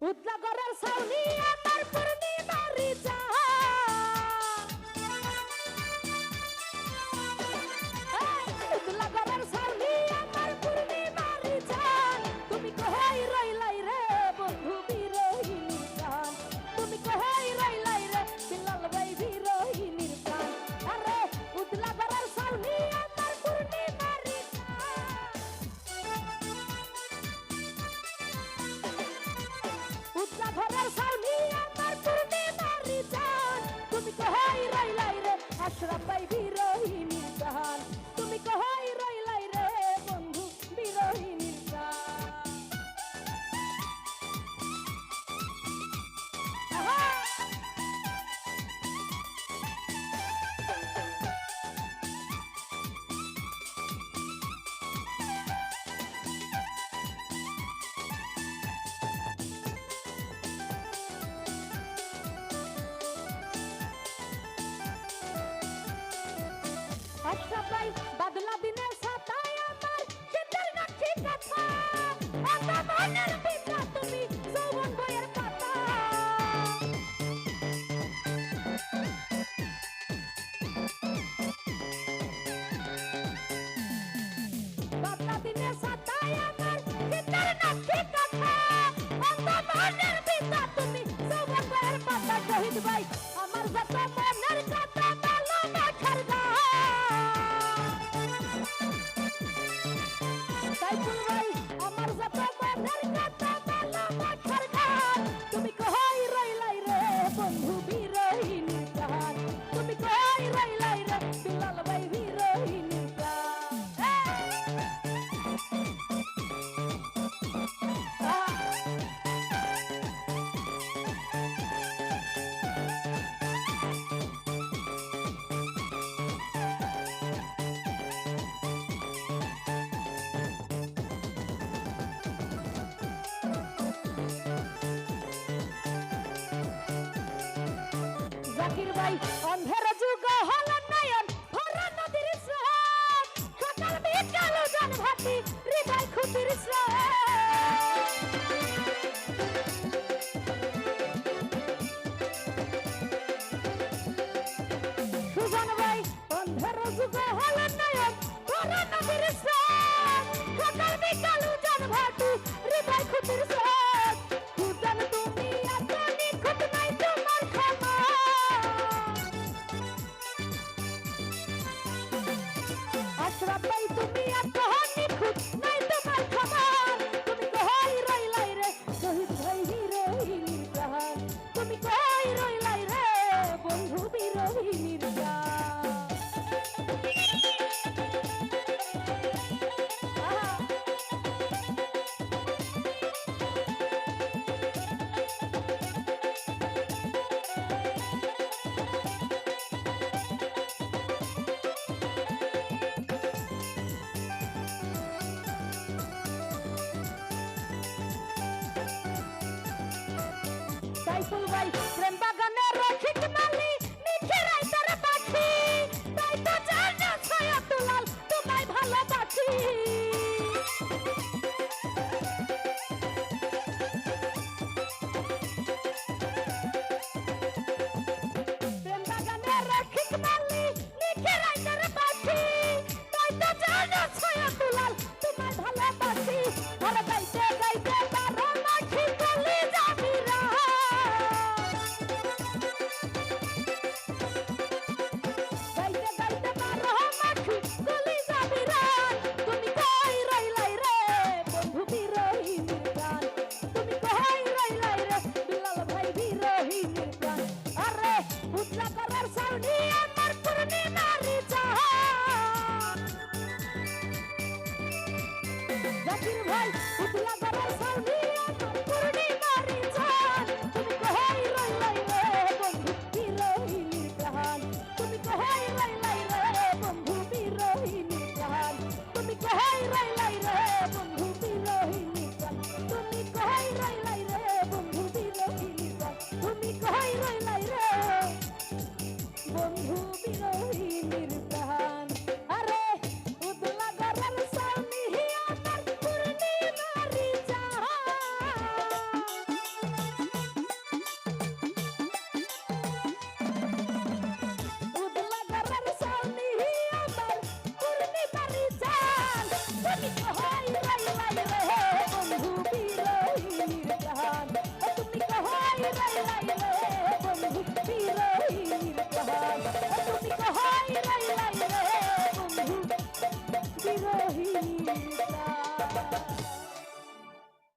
উতলা গড়ের ছাউনি আমার পূর্ণিমারি যা উতলা গড়ের ছাউনি আমার পূর্ণিমারি জান তুমি কই রইলাই রে বন্ধু বিরহিনীর গান তুমি কই রইলাই রে বিলাল ভাই বিরহিনীর গান আরে উতলা গড়ের ছাউনি আমার পূর্ণিমারি উতলা ঘরের ছাউনি আমার পূর্ণিমারি জান তুমি কই রইলাই রে আশরাফ ভাই বিরহিনীর গান তুমি কই রইলাই রে বন্ধু বিরহিনীর গান আশরাফ ভাই বাদলা দিনের ছাতায় আমার শীতের নাকি কথা আমার মনের ভিতর তুমি যৌবন বইয়ের পাতা বাদলা দিনের ছাতায় আমার শীতের নাকি কথা আমার মনের ভিতর তুমি যৌবন বইয়ের পাতা শহীদ ভাই আমার যত মনের কথা ভালোবাসার গান সাইফুল ভাই আমার যত মনের কথা ভালোবাসার গান তুমি কই রইলাই রে বন্ধু বিরহিনীর গান তুমি কই রইলাই রে বিলাল ভাই বিরহিনীর গান জাকির ভাই অন্ধের যুগ হল নয়ন ভরা নদীর স্রোত সকাল বিকাল জন ভাতি হৃদয় খুঁটির সুজন ভাই অন্ধের যুগ হল নয়ন ভরা নদীর স্রোত সকাল বিকাল জন ভাতি হৃদয় খুঁটির স্রোত সুজন তুমি এত নিখুঁত নাই তোমার ক্ষমা আশরাফ ভাই তুমি এত নিখুঁত নাই তোমার খবর তুমি কই রইলাই রে শহীদ ভাই বিরহিনীর গান তুমি কই রইলাই রে বন্ধু বিরহিনীর গান সাইফুল ভাই প্রেম